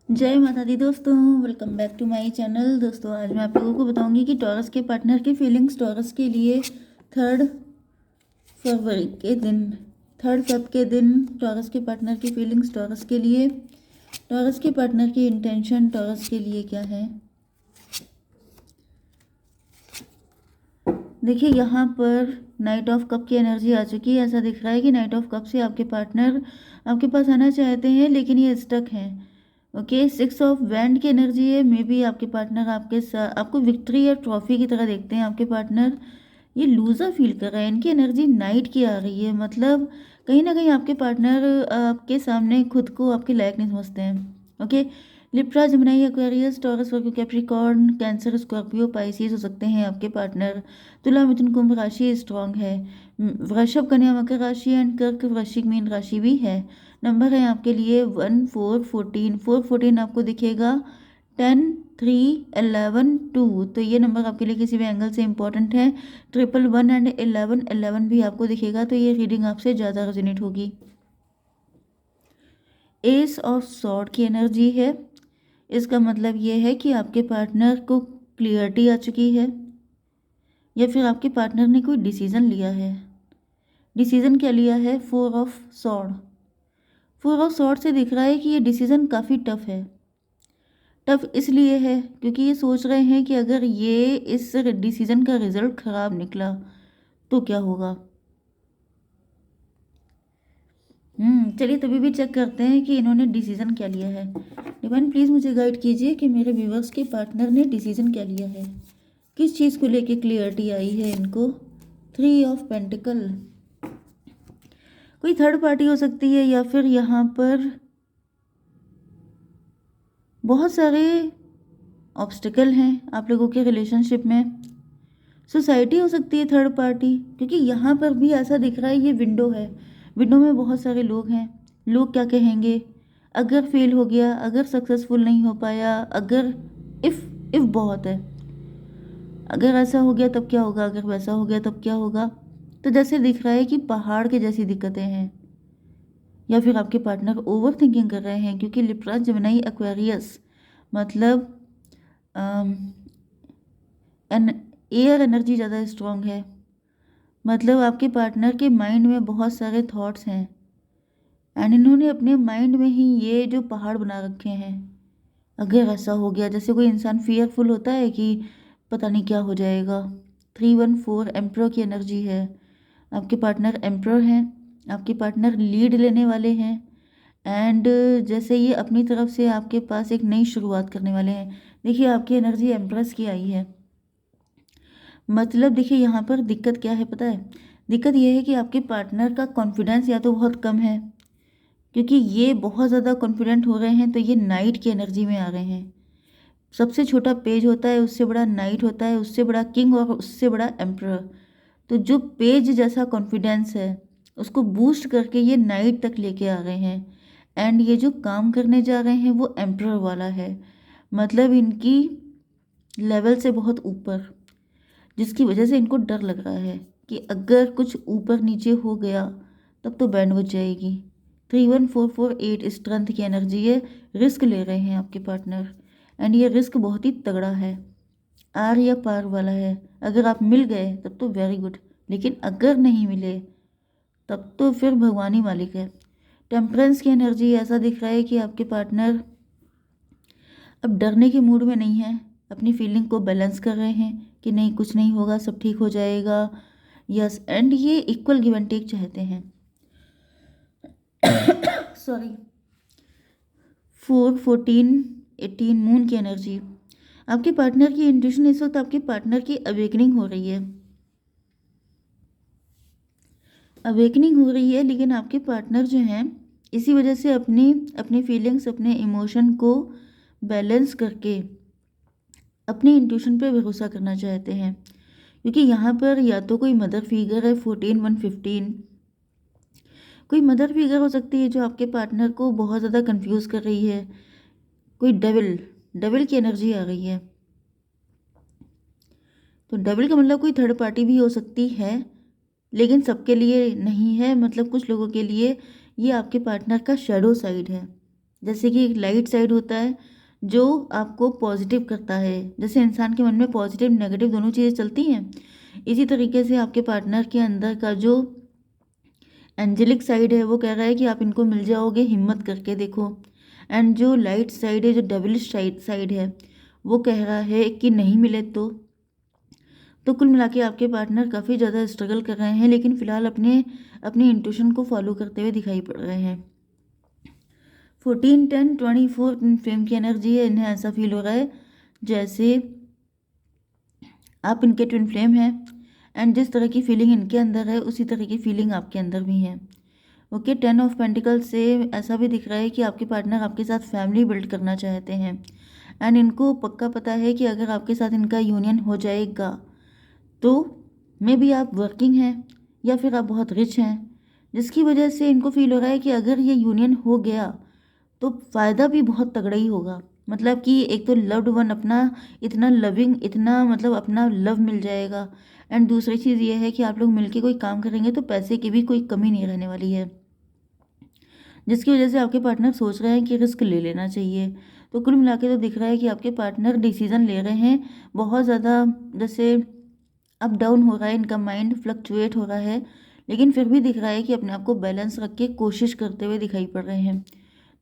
जय माता दी दोस्तों, welcome back to my channel. दोस्तों आज मैं आप लोगों को बताऊंगी कि टॉरस के पार्टनर की फीलिंग्स टॉरस के लिए 3 फरवरी के दिन 3 फेब के दिन टॉरस के पार्टनर की फीलिंग्स टॉरस के लिए, टॉरस के पार्टनर की इंटेंशन टॉरस के लिए क्या है। देखिए यहाँ पर नाइट ऑफ कप की एनर्जी आ चुकी है। ऐसा दिख रहा है कि नाइट ऑफ कप से आपके पार्टनर आपके पास आना चाहते हैं लेकिन ये स्टक हैं। ओके, 6 ऑफ वैंड की एनर्जी है। मे बी आपके पार्टनर आपके साथ आपको विक्ट्री या ट्रॉफी की तरह देखते हैं। आपके पार्टनर ये लूजर फील कर रहे हैं। इनकी एनर्जी नाइट की आ रही है, मतलब कहीं ना कहीं आपके पार्टनर आपके सामने खुद को आपके लायक नहीं समझते हैं। Okay, Libra, Gemini, Aquarius, Taurus, Virgo, Capricorn, Cancer, Scorpio, Pisces हो सकते हैं आपके पार्टनर। तुला, मिथुन, कुंभ राशि स्ट्रांग है। वृषभ, कन्या, मकर राशि एंड कर्क, वृश्चिक, मीन राशि भी है। नंबर है आपके लिए 1, 4, 14। 4, 14 आपको दिखेगा, 10, 3, 11, 2। तो ये नंबर आपके लिए किसी भी एंगल से इंपॉर्टेंट है। 111 एंड 11, 11 भी आपको दिखेगा, तो ये रीडिंग आपसे ज़्यादा रेजोनेट होगी। एस ऑफ सॉर्ड की एनर्जी है। इसका मतलब ये है कि आपके पार्टनर को क्लियरिटी आ चुकी है या फिर आपके पार्टनर ने कोई डिसीजन लिया है। डिसीजन क्या लिया है? 4 ऑफ सॉर्ड। 4 ऑफ सॉर्ड से दिख रहा है कि ये डिसीजन काफ़ी टफ है। टफ इसलिए है क्योंकि ये सोच रहे हैं कि अगर ये इस डिसीजन का रिजल्ट खराब निकला तो क्या होगा। चलिए तभी भी चेक करते हैं कि इन्होंने डिसीजन क्या लिया है। डिवाइन प्लीज़ मुझे गाइड कीजिए कि मेरे व्यूवर्स के पार्टनर ने डिसीजन क्या लिया है, किस चीज़ को लेके क्लियरिटी आई है इनको। 3 ऑफ पेंटिकल, कोई थर्ड पार्टी हो सकती है या फिर यहाँ पर बहुत सारे ऑब्स्टिकल हैं आप लोगों के रिलेशनशिप में। सोसाइटी हो सकती है थर्ड पार्टी, क्योंकि यहाँ पर भी ऐसा दिख रहा है ये विंडो है। विंडो में बहुत सारे लोग हैं। लोग क्या कहेंगे अगर फेल हो गया, अगर सक्सेसफुल नहीं हो पाया, अगर इफ़ बहुत है, अगर ऐसा हो गया तब क्या होगा, अगर वैसा हो गया तब क्या होगा। तो जैसे दिख रहा है कि पहाड़ के जैसी दिक्कतें हैं या फिर आपके पार्टनर ओवर थिंकिंग कर रहे हैं, क्योंकि लिब्रा, जेमिनी, एक्वेरियस मतलब एन एयर एनर्जी ज़्यादा स्ट्रांग है। मतलब आपके पार्टनर के माइंड में बहुत सारे थॉट्स हैं एंड इन्होंने अपने माइंड में ही ये जो पहाड़ बना रखे हैं। अगर ऐसा हो गया, जैसे कोई इंसान फियरफुल होता है कि पता नहीं क्या हो जाएगा। 314 एम्प्रर की एनर्जी है। आपके पार्टनर एम्प्रर हैं। आपके पार्टनर लीड लेने वाले हैं एंड जैसे ये अपनी तरफ से आपके पास एक नई शुरुआत करने वाले हैं। देखिए आपकी एनर्जी एम्प्रेस की आई है। मतलब देखिए यहाँ पर दिक्कत क्या है पता है? दिक्कत यह है कि आपके पार्टनर का कॉन्फिडेंस या तो बहुत कम है, क्योंकि ये बहुत ज़्यादा कॉन्फिडेंट हो रहे हैं, तो ये नाइट की एनर्जी में आ रहे हैं। सबसे छोटा पेज होता है, उससे बड़ा नाइट होता है, उससे बड़ा किंग और उससे बड़ा एम्प्रर। तो जो पेज जैसा कॉन्फिडेंस है उसको बूस्ट करके ये नाइट तक लेके आ रहे हैं एंड ये जो काम करने जा रहे हैं वो एम्प्रर वाला है। मतलब इनकी लेवल से बहुत ऊपर, जिसकी वजह से इनको डर लग रहा है कि अगर कुछ ऊपर नीचे हो गया तब तो बैंड बज जाएगी। 31448 स्ट्रेंथ की एनर्जी है। रिस्क ले रहे हैं आपके पार्टनर एंड ये रिस्क बहुत ही तगड़ा है। आर या पार वाला है। अगर आप मिल गए तब तो वेरी गुड, लेकिन अगर नहीं मिले तब तो फिर भगवान ही मालिक है। टेम्परेंस की एनर्जी, ऐसा दिख रहा है कि आपके पार्टनर अब डरने के मूड में नहीं है। अपनी फीलिंग को बैलेंस कर रहे हैं कि नहीं कुछ नहीं होगा, सब ठीक हो जाएगा। यस, एंड ये इक्वल गिव एंड टेक चाहते हैं। सॉरी। 4, 14, 18 मून की एनर्जी। आपके पार्टनर की इंट्यूशन इस वक्त आपके पार्टनर की अवेकनिंग हो रही है। अवेकनिंग हो रही है, लेकिन आपके पार्टनर जो हैं इसी वजह से अपनी अपनी फीलिंग्स, अपने इमोशन को बैलेंस करके अपनी इंट्यूशन पे भरोसा करना चाहते हैं, क्योंकि यहाँ पर या तो कोई मदर फिगर है। 14, 115 कोई मदर फिगर हो सकती है जो आपके पार्टनर को बहुत ज़्यादा कंफ्यूज कर रही है। कोई डेविल, डेविल की एनर्जी आ गई है। तो डेविल का मतलब कोई थर्ड पार्टी भी हो सकती है, लेकिन सबके लिए नहीं है। मतलब कुछ लोगों के लिए ये आपके पार्टनर का शैडो साइड है। जैसे कि एक लाइट साइड होता है जो आपको पॉजिटिव करता है, जैसे इंसान के मन में पॉजिटिव नेगेटिव दोनों चीज़ें चलती हैं, इसी तरीके से आपके पार्टनर के अंदर का जो एंजेलिक साइड है वो कह रहा है कि आप इनको मिल जाओगे, हिम्मत करके देखो। एंड जो लाइट साइड है, जो डेविलिश साइड है, वो कह रहा है कि नहीं मिले तो कुल मिला के आपके पार्टनर काफ़ी ज़्यादा स्ट्रगल कर रहे हैं, लेकिन फ़िलहाल अपने इंट्यूशन को फॉलो करते हुए दिखाई पड़ रहे हैं। 14, 10, 24 फ्लेम की एनर्जी है। इन्हें ऐसा फील हो रहा है जैसे आप इनके ट्विन फ्लेम हैं, एंड जिस तरह की फीलिंग इनके अंदर है उसी तरह की फीलिंग आपके अंदर भी है। ओके, 10 ऑफ पेंटिकल से ऐसा भी दिख रहा है कि आपके पार्टनर आपके साथ फैमिली बिल्ड करना चाहते हैं, एंड इनको पक्का पता है कि अगर आपके साथ इनका यूनियन हो जाएगा तो मे बी आप वर्किंग हैं या फिर आप बहुत रिच हैं, जिसकी वजह से इनको फील हो रहा है कि अगर ये यूनियन हो गया तो फ़ायदा भी बहुत तगड़ा ही होगा। मतलब कि एक तो लव्ड वन अपना इतना लविंग, इतना मतलब अपना लव मिल जाएगा, एंड दूसरी चीज़ ये है कि आप लोग मिलके कोई काम करेंगे तो पैसे की भी कोई कमी नहीं रहने वाली है, जिसकी वजह से आपके पार्टनर सोच रहे हैं कि रिस्क ले लेना चाहिए। तो कुल मिला के तो दिख रहा है कि आपके पार्टनर डिसीज़न ले रहे हैं बहुत ज़्यादा, जैसे अप डाउन हो रहा है, इनका माइंड फ्लक्चुएट हो रहा है, लेकिन फिर भी दिख रहा है कि अपने आप को बैलेंस रख के कोशिश करते हुए दिखाई पड़ रहे हैं।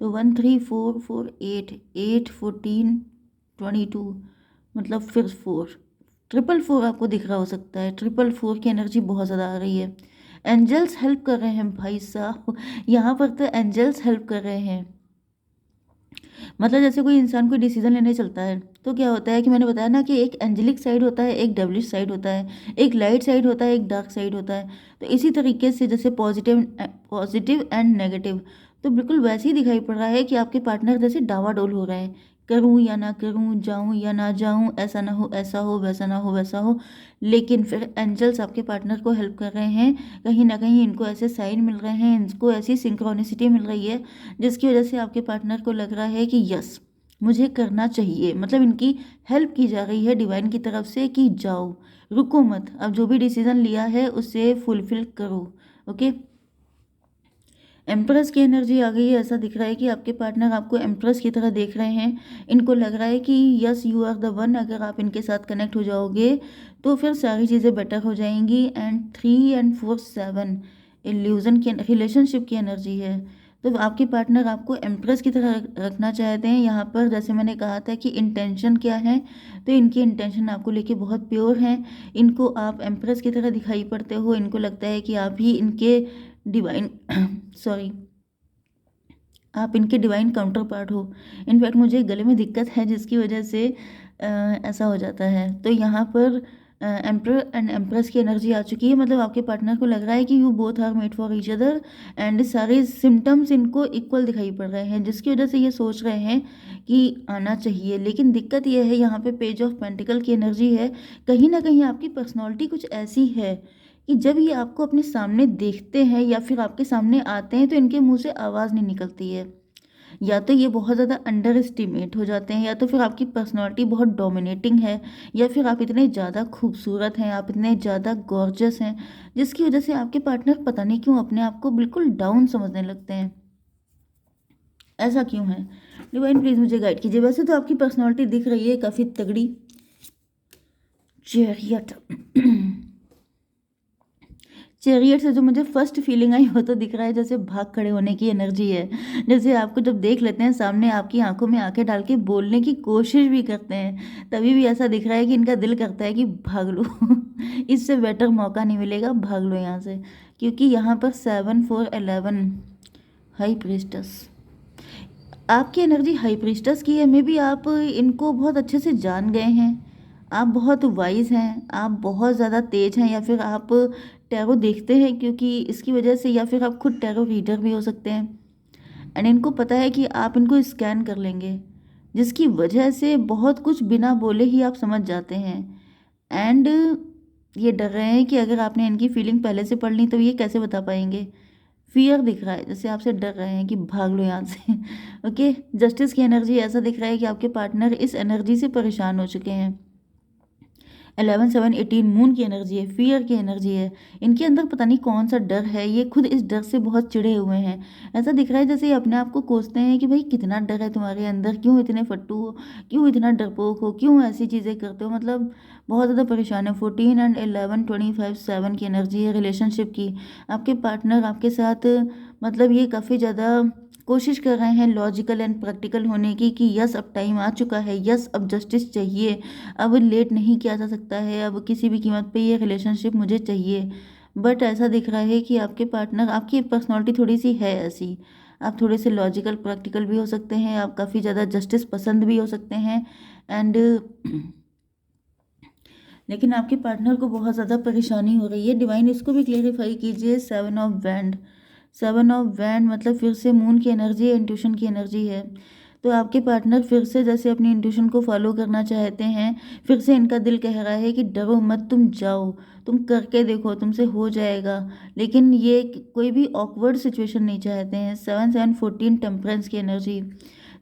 तो 1, 3, 4, 4, 8, 8, 14, 22, मतलब फिर 4, 444 आपको दिख रहा हो सकता है। 444 की एनर्जी बहुत ज़्यादा आ रही है। एंजल्स हेल्प कर रहे हैं भाई साहब, यहाँ पर तो एंजल्स हेल्प कर रहे हैं। मतलब जैसे कोई इंसान कोई डिसीजन लेने चलता है तो क्या होता है कि मैंने बताया ना कि एक एंजेलिक साइड होता है, एक डेविलिश साइड होता है, एक लाइट साइड होता है, एक डार्क साइड होता है। तो इसी तरीके से जैसे पॉजिटिव एंड नेगेटिव, तो बिल्कुल वैसे ही दिखाई पड़ रहा है कि आपके पार्टनर जैसे डावाडोल हो रहे हैं, करूं या ना करूं, जाऊं या ना जाऊं, ऐसा ना हो ऐसा हो, वैसा ना हो वैसा हो। लेकिन फिर एंजल्स आपके पार्टनर को हेल्प कर रहे हैं, कहीं ना कहीं इनको ऐसे साइन मिल रहे हैं, इनको ऐसी सिंक्रोनिसिटी मिल रही है, जिसकी वजह से आपके पार्टनर को लग रहा है कि यस मुझे करना चाहिए। मतलब इनकी हेल्प की जा रही है डिवाइन की तरफ से कि जाओ, रुको मत, अब जो भी डिसीजन लिया है उसे फुलफिल करो। ओके, एम्प्रेस की एनर्जी आ गई है। ऐसा दिख रहा है कि आपके पार्टनर आपको एम्प्रेस की तरह देख रहे हैं। इनको लग रहा है कि yes you are the one, अगर आप इनके साथ कनेक्ट हो जाओगे तो फिर सारी चीज़ें बेटर हो जाएंगी। एंड 3 एंड 4, 7 इल्यूजन की रिलेशनशिप की एनर्जी है। तो आपके पार्टनर आपको एम्प्रेस की तरह रखना चाहते हैं। यहाँ पर जैसे मैंने कहा था कि इंटेंशन क्या है, तो इनकी इंटेंशन आपको लेके बहुत प्योर है। इनको आप एम्प्रेस की तरह दिखाई पड़ते हो, इनको लगता है कि आप ही इनके डिवाइन सॉरी, आप इनके डिवाइन काउंटर पार्ट हो। इनफैक्ट मुझे गले में दिक्कत है जिसकी वजह से ऐसा हो जाता है। तो यहाँ पर एम्पर एंड एम्प्रेस की एनर्जी आ चुकी है। मतलब आपके पार्टनर को लग रहा है कि you both are made for each other, and सारे सिम्टम्स इनको इक्वल दिखाई पड़ रहे हैं, जिसकी वजह से ये सोच रहे हैं कि आना चाहिए। लेकिन दिक्कत यह है, यहाँ पे पेज ऑफ पेंटिकल की एनर्जी है। कहीं ना कहीं आपकी पर्सनैलिटी कुछ ऐसी है कि जब ये आपको अपने सामने देखते हैं या फिर आपके सामने आते हैं तो इनके मुंह से आवाज़ नहीं निकलती है। या तो ये बहुत ज़्यादा अंडर एस्टिमेट हो जाते हैं, या तो फिर आपकी पर्सनालिटी बहुत डोमिनेटिंग है, या फिर आप इतने ज़्यादा खूबसूरत हैं, आप इतने ज़्यादा गॉर्जस हैं, जिसकी वजह से आपके पार्टनर पता नहीं क्यों अपने आप को बिल्कुल डाउन समझने लगते हैं। ऐसा क्यों है? डिवाइन प्लीज़ मुझे गाइड कीजिए। वैसे तो आपकी पर्सनालिटी दिख रही है काफ़ी तगड़ी। चैरियट चैरियट से जो मुझे फर्स्ट फीलिंग आई वो तो दिख रहा है जैसे भाग खड़े होने की एनर्जी है। जैसे आपको जब देख लेते हैं सामने, आपकी आंखों में आंखें डाल के बोलने की कोशिश भी करते हैं, तभी भी ऐसा दिख रहा है कि इनका दिल करता है कि भाग लो इससे बेटर मौका नहीं मिलेगा, भाग लो यहाँ से। क्योंकि यहाँ पर 7, 4, 11 हाई प्रीस्टस, आपकी एनर्जी हाई प्रीस्टस की है। मे बी आप इनको बहुत अच्छे से जान गए हैं, आप बहुत वाइज हैं, आप बहुत ज़्यादा तेज हैं, या फिर आप टैरो देखते हैं क्योंकि इसकी वजह से, या फिर आप खुद टैरो रीडर भी हो सकते हैं। एंड इनको पता है कि आप इनको स्कैन कर लेंगे, जिसकी वजह से बहुत कुछ बिना बोले ही आप समझ जाते हैं। एंड ये डर रहे हैं कि अगर आपने इनकी फीलिंग पहले से पढ़ ली तो ये कैसे बता पाएंगे। फियर दिख रहा है, जैसे आपसे डर रहे हैं कि भाग लो यहाँ से ओके, जस्टिस की एनर्जी, ऐसा दिख रहा है कि आपके पार्टनर इस एनर्जी से परेशान हो चुके हैं। 11/7/18 मून की एनर्जी है, फियर की एनर्जी है। इनके अंदर पता नहीं कौन सा डर है, ये खुद इस डर से बहुत चिढ़े हुए हैं। ऐसा दिख रहा है जैसे ये अपने आप को कोसते हैं कि भाई कितना डर है तुम्हारे अंदर, क्यों इतने फट्टू हो, क्यों इतना डरपोक हो, क्यों ऐसी चीज़ें करते हो, मतलब बहुत ज़्यादा परेशान है। 14 एंड 11/25/7 की एनर्जी है रिलेशनशिप की। आपके पार्टनर आपके साथ मतलब ये काफ़ी ज़्यादा कोशिश कर रहे हैं लॉजिकल एंड प्रैक्टिकल होने की कि यस अब टाइम आ चुका है, यस अब जस्टिस चाहिए, अब लेट नहीं किया जा सकता है, अब किसी भी कीमत पे ये रिलेशनशिप मुझे चाहिए। बट ऐसा दिख रहा है कि आपके पार्टनर, आपकी पर्सनालिटी थोड़ी सी है ऐसी, आप थोड़े से लॉजिकल प्रैक्टिकल भी हो सकते हैं, आप काफ़ी ज़्यादा जस्टिस पसंद भी हो सकते हैं एंड लेकिन आपके पार्टनर को बहुत ज़्यादा परेशानी हो रही है। डिवाइन इसको भी क्लेरिफाई कीजिए। 7 ऑफ वैंड, 7 ऑफ वैंड मतलब फिर से मून की एनर्जी है, इंट्यूशन की एनर्जी है। तो आपके पार्टनर फिर से जैसे अपनी इंट्यूशन को फॉलो करना चाहते हैं, फिर से इनका दिल कह रहा है कि डरो मत, तुम जाओ, तुम करके देखो, तुमसे हो जाएगा। लेकिन ये कोई भी ऑकवर्ड सिचुएशन नहीं चाहते हैं। 7/7/14 टेम्परेंस की एनर्जी।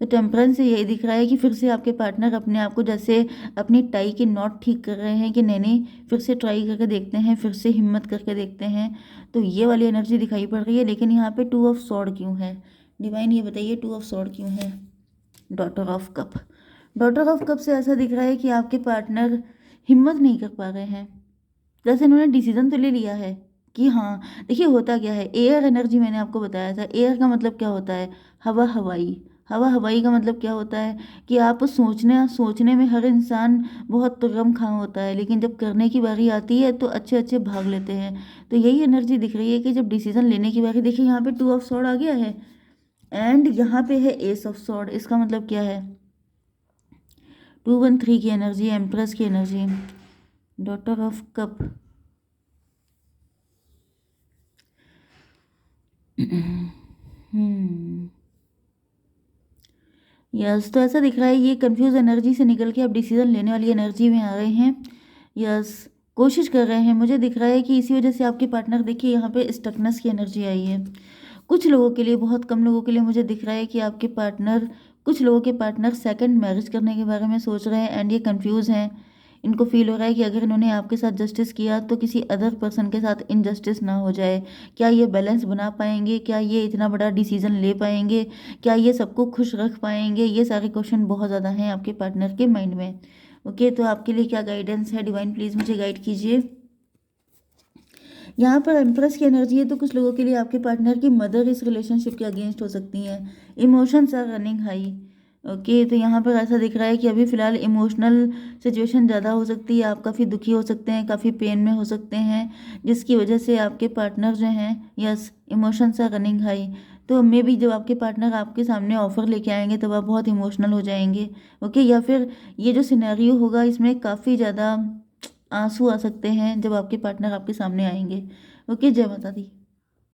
तो टेम्परेंस से यही दिख रहा है कि फिर से आपके पार्टनर अपने आप को जैसे अपनी टाई के नॉट ठीक कर रहे हैं कि नहीं नहीं फिर से ट्राई करके देखते हैं, फिर से हिम्मत करके देखते हैं। तो ये वाली एनर्जी दिखाई पड़ रही है। लेकिन यहाँ पे 2 ऑफ सॉर्ड क्यों है? डिवाइन ये बताइए 2 ऑफ सॉर्ड क्यों है? Daughter of cup, daughter of cup से ऐसा दिख रहा है कि आपके पार्टनर हिम्मत नहीं कर पा रहे हैं। जैसे इन्होंने डिसीजन तो ले लिया है कि हाँ, देखिए होता क्या है, एयर एनर्जी मैंने आपको बताया था। एयर का मतलब क्या होता है? हवा हवाई। हवा हवाई का मतलब क्या होता है कि आप सोचने सोचने में हर इंसान बहुत तुर्रम खां होता है, लेकिन जब करने की बारी आती है तो अच्छे अच्छे भाग लेते हैं। तो यही एनर्जी दिख रही है कि जब डिसीजन लेने की बारी, देखिए यहाँ पे 2 ऑफ सॉर्ड आ गया है एंड यहाँ पे है एस ऑफ सॉर्ड। इसका मतलब क्या है? 213 की एनर्जी, एम्प्रेस की energy, daughter of cup. Hmm, yes, तो ऐसा दिख रहा है ये कंफ्यूज एनर्जी से निकल के अब डिसीजन लेने वाली एनर्जी में आ रहे हैं। यस, कोशिश कर रहे हैं। मुझे दिख रहा है कि इसी वजह से आपके पार्टनर, देखिए यहाँ पे स्टकनेस की एनर्जी आई है। कुछ लोगों के लिए, बहुत कम लोगों के लिए मुझे दिख रहा है कि आपके पार्टनर, कुछ लोगों के पार्टनर सेकंड मैरिज करने के बारे में सोच रहे हैं एंड ये कंफ्यूज हैं। इनको फील हो रहा है कि अगर इन्होंने आपके साथ जस्टिस किया तो किसी अदर पर्सन के साथ इनजस्टिस ना हो जाए। क्या ये बैलेंस बना पाएंगे? क्या ये इतना बड़ा डिसीजन ले पाएंगे? क्या ये सबको खुश रख पाएंगे? ये सारे क्वेश्चन बहुत ज़्यादा हैं आपके पार्टनर के माइंड में। ओके, तो आपके लिए क्या गाइडेंस है? डिवाइन प्लीज़ मुझे गाइड कीजिए। यहाँ पर एम्प्रेस की एनर्जी है, तो कुछ लोगों के लिए आपके पार्टनर की मदर इस रिलेशनशिप के अगेंस्ट हो सकती हैं। Emotions are running high. Okay, तो यहाँ पर ऐसा दिख रहा है कि अभी फ़िलहाल इमोशनल सिचुएशन ज़्यादा हो सकती है। आप काफ़ी दुखी हो सकते हैं, काफ़ी पेन में हो सकते हैं, जिसकी वजह से आपके पार्टनर जो हैं, yes, emotions are running high. तो मे बी जब आपके पार्टनर आपके सामने ऑफ़र लेके आएंगे तब आप बहुत इमोशनल हो जाएंगे। ओके, या फिर ये जो सिनेरियो होगा इसमें काफ़ी ज़्यादा आंसू आ सकते हैं जब आपके पार्टनर आपके सामने आएंगे। ओके, जय माता दी।